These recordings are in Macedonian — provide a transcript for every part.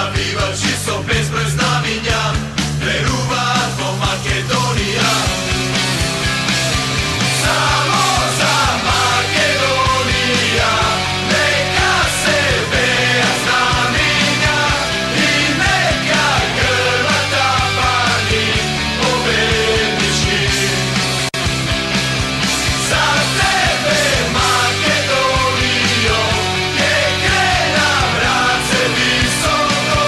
Навивачи со безброј знамиња веруваат во Македонија. Само за Македонија нека се веат знамиња и нека грбата пани победнички. За тебе Македонијо ќе кренам раце високо,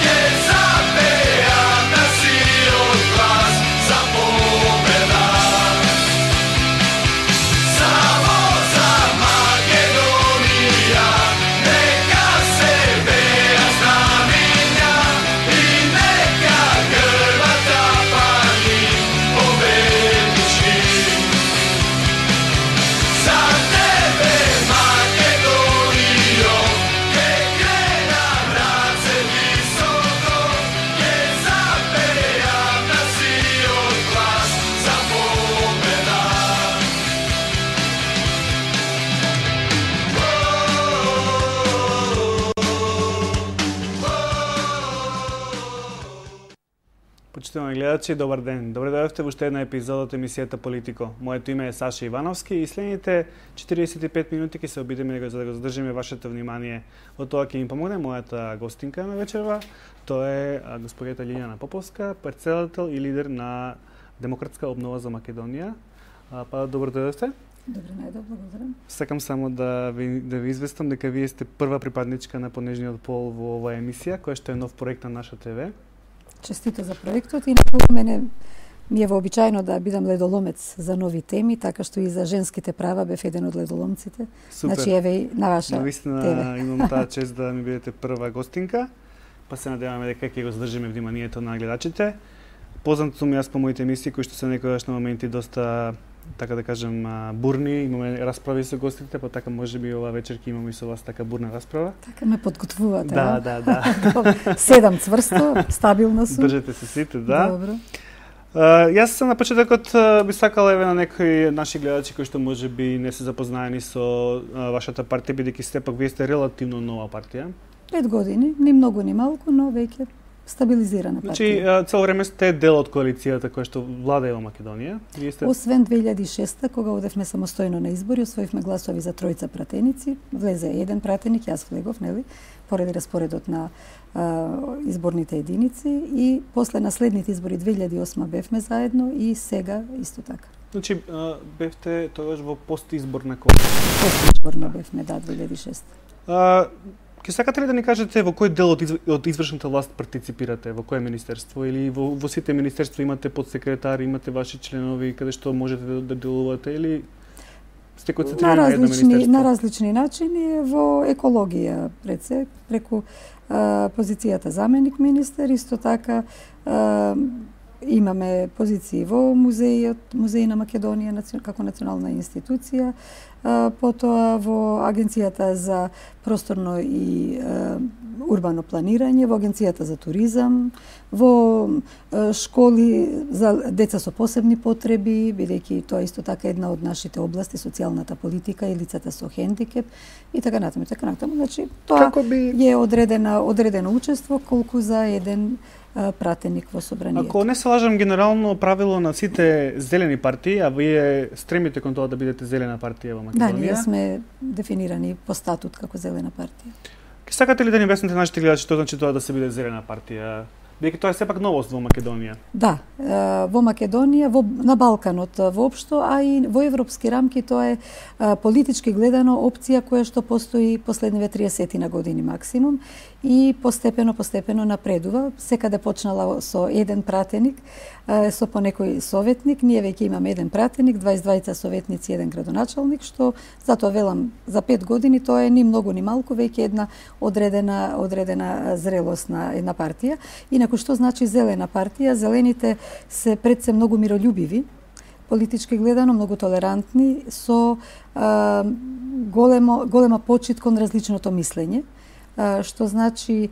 ќе запеам на сиот глас за победа. Само за Македонија нека се веат знамиња и нека грбата пани победнички. За тебе Македонијо ќе кренам раце високо, ќе запеам на сиот глас за победа. Почитувани гледачи, добар ден. Добре дојдовте во уште една епизода од емисијата Политико. Моето име е Саша Ивановски и следните 45 минути ќе се обидеме да го задржиме вашето внимание. Од тоа ќе им помогне мојата гостинка на вечерва. Тоа е госпоѓата Лиљана Поповска, председател и лидер на Демократска обнова за Македонија. Добро дојдовте. Добре, најдобро, благодарам. Сакам само да ви известам дека вие сте прва припадничка на понежниот пол во оваа емисија, која што е нов проект на наша ТВ. Честито за проектот и на мене ми е вообичаено да бидам ледоломец за нови теми, така што и за женските права бев еден од ледоломците. Супер. Значи еве и на ваша Навистина ТВ. имам таа чест да ми бидете прва гостинка, па се надеваме дека ќе го задржиме вниманието на гледачите. Познат сум јас по моите емисии кои што се некогаш на моменти доста, така да кажем, бурни, имаме расправи со гостите, па така можеби ова вечер ќе имаме и со вас така бурна расправа. Така ме подготвувате, Да. Седам цврсто, стабилно сум. Држете се сите, да. Добро. Јас на почетокот би сакала еве на некои наши гледачи кои што можеби не се запознаени со вашата партија, бидејќи сепак вие сте релативно нова партија. 5 години, ни многу ни малку, но веќе стабилизирана Значи, партија. цело време сте дел од коалицијата која што владае во Македонија. Вие сте Освен 2006 кога одевме самостојно на избори, освоивме гласови за тројца пратеници, влезе еден пратеник, јас влегов, нели, поради распоредот на изборните единици и после наследните избори 2008 бевме заедно и сега исто така. Значи, бевте тогаш во постизборна коалиција. Постизборно бевме, да, 2006. Ке сакате ли да ни кажете во кој дел од извршната власт партиципирате, во кое министерство или во сите министерства имате подсекретари, имате ваши членови каде што можете да делувате или сте концентрирани на едно министерство? На различни начини, во екологија преку позицијата заменик министер, исто така имаме позиции во музеј на Македонија како национална институција, потоа во Агенцијата за просторно и урбано планирање, во Агенцијата за туризам, во школи за деца со посебни потреби, бидејќи тоа исто така една од нашите области, социјалната политика и лицата со хендикеп и така натаму. Значи, тоа е одредено учество колку за еден пратеник во собранието. Ако не се лажам, генерално правило на сите зелени партии, а вие стремите кон тоа да бидете зелена партија во Македонија. Да, ние сме дефинирани по статут како зелена партија. Ке сакате ли да ни објасните нашите гледачи што значи тоа да се биде зелена партија? Бидејќи тоа е сепак новост во Македонија. Да, во Македонија, на Балканот воопшто, а и во европски рамки тоа е политички гледано опција која што постои последниве 30 на години максимум и постепено напредува. Секаде почнала со еден пратеник, со по некој советник. Ние веќе имаме еден пратеник, 22 советници, еден градоначалник, што затоа велам за 5 години тоа е ни многу ни малку, веќе една одредена зрелост на една партија. Инаку што значи зелена партија? Зелените се пред се многу мирољубиви, политички гледано многу толерантни, со голема почит кон различното мислење, што значи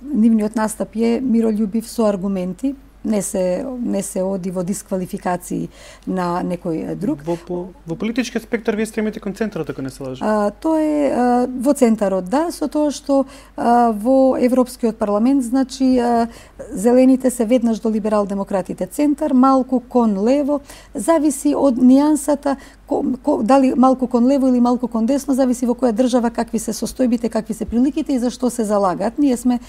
нивниот настап е мирољубив со аргументи, не се оди во дисквалификации на некој друг. Во политичкиот спектар вие стремите кон центарот, ако не се лажам. Тоа е во центарот, да, со тоа што во Европскиот парламент, значи, зелените се веднаш до либерал-демократите центар, малку кон лево, зависи од нијансата, дали малку кон лево или малку кон десно, зависи во која држава какви се состојбите, какви се приликите и за што се залагат. Ние сме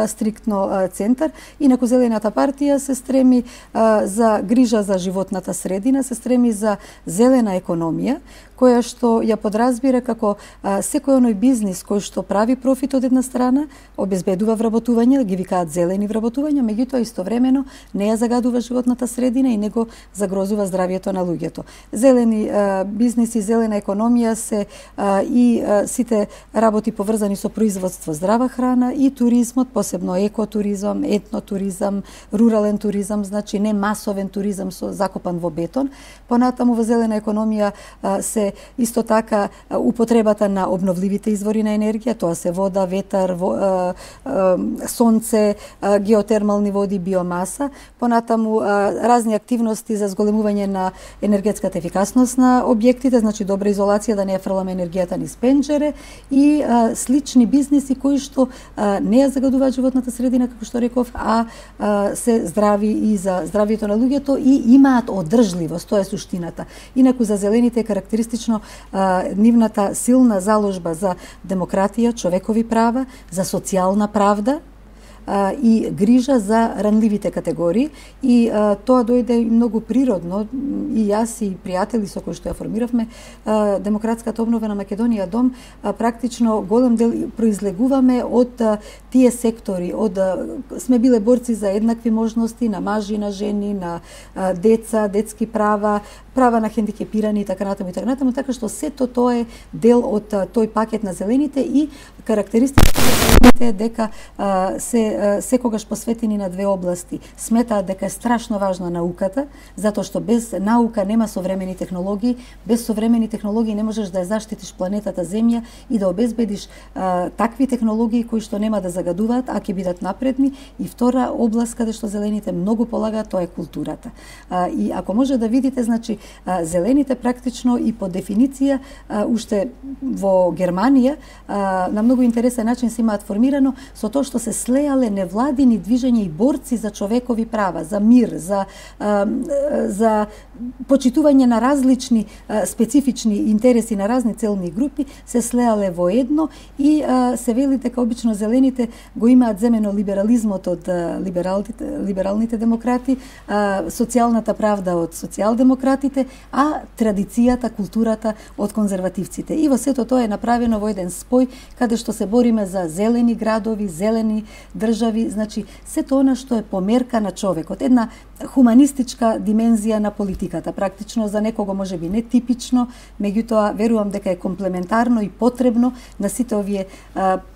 стриктно центар. Инаку Зелената партија се стреми за грижа за животната средина, се стреми за зелена економија, која што ја подразбира како секој оној бизнис кој што прави профит од една страна, обезбедува вработување, ги викаат зелени вработувања, меѓутоа истовремено не ја загадува животната средина и не го загрозува здравието на луѓето. Зелени бизниси, зелена економија се и сите работи поврзани со производство здрава храна и туризмот, посебно екотуризам, етнотуризам, рурален туризам, значи не масовен туризам закопан во бетон. Понатаму во зелена економија се исто така употребата на обновливите извори на енергија, тоа се вода, ветар, сонце, геотермални води, биомаса. Понатаму разни активности за зголемување на енергетската ефикасност на објектите, значи добра изолација да не ја фрламе енергијата низ пенџере и слични бизниси кои што не ја загадуваат животната средина, како што реков, а се здрави и за здравието на луѓето и имаат одржливост, тоа е суштината. Инаку за зелените е карактеристично нивната силна заложба за демократија, човекови права, за социјална правда и грижа за ранливите категории и тоа дојде многу природно и јас и пријатели со кои што ја формиравме Демократската обнова на Македонија Дом практично голем дел произлегуваме од тие сектори, сме биле борци за еднакви можности на мажи, на жени, на деца, детски права, права на хендикепирани и така натаму, така што сето тоа е дел од тој пакет на зелените и карактеристиката на зелените е дека се секогаш посветени на две области. Сметаат дека е страшно важна науката, затоа што без наука нема современи технологии, без современи технологии не можеш да ја заштитиш планетата Земја и да обезбедиш такви технологии кои што нема да загадуваат, а ќе бидат напредни. И втора област каде што зелените многу полагаат, тоа е културата. И ако може да видите, значи зелените практично и по дефиниција уште во Германија на многу интересен начин се имаат формирано со тоа што се слеале невладини движења и борци за човекови права, за мир, за почитување на различни специфични интереси на разни целни групи, се слеале во едно и се вели дека обично зелените го имаат земено либерализмот од либералните демократи, социјалната правда од социјалдемократите, а традицијата, културата од конзервативците. И во сето тоа е направено во еден спој каде што се бориме за зелени градови, зелени држави, значи сето она што е померка на човекот, една хуманистичка димензија на политиката, практично за некого можеби нетипично, меѓутоа верувам дека е комплементарно и потребно на сите овие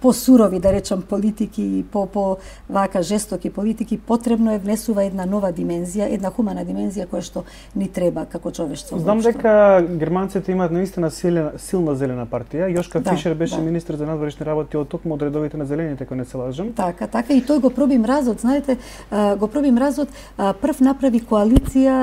посурови, да речам, политики и по вака жестоки политики, потребно е внесува една нова димензија, една хумана димензија која што ни треба како човештво. Знам дека германците имаат наистина силна зелена партија. Јошка Фишер беше министр за надворешни работи од токму од редовите на зелените, ако не се лажам. Така, и тој го проби мразот, знаете, прв направи коалиција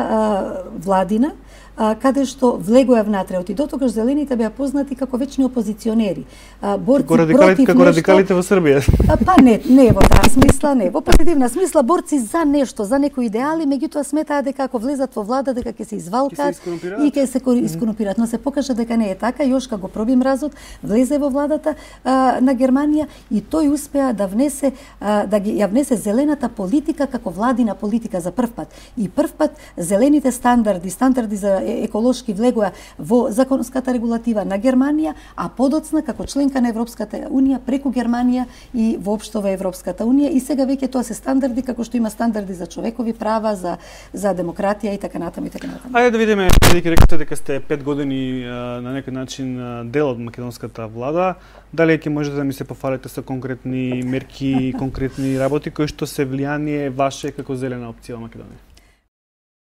владина, каде што влегоја внатре. Оти дотогаш зелените беа познати како вечни опозиционери. Борци против како радикалите во Србија. Па не во таа смисла, не. Во позитивна смисла борци за нешто, за некои идеали, меѓутоа сметаа дека ако влезат во влада дека ќе се извалкаат и ќе се искорумпираат. Но се покажа дека не е така. Јошка го проби мразот, влезе во владата на Германија и тој успеа да внесе ја внесе зелената политика како владина политика за прв пат. И прв пат зелените стандарди за еколошки влегоа во законската регулатива на Германија, а подоцна како членка на Европската унија преку Германија и воопшто во Европската унија и сега веќе тоа се стандарди како што има стандарди за човекови права, за демократија и така натаму и така натаму. Ајде да видиме, бидејќи рекате дека сте 5 години на некој начин дел од македонската влада, дали ќе можете да ми се пофалите со конкретни мерки, конкретни работи кои што се влијание ваше како зелена опција во Македонија?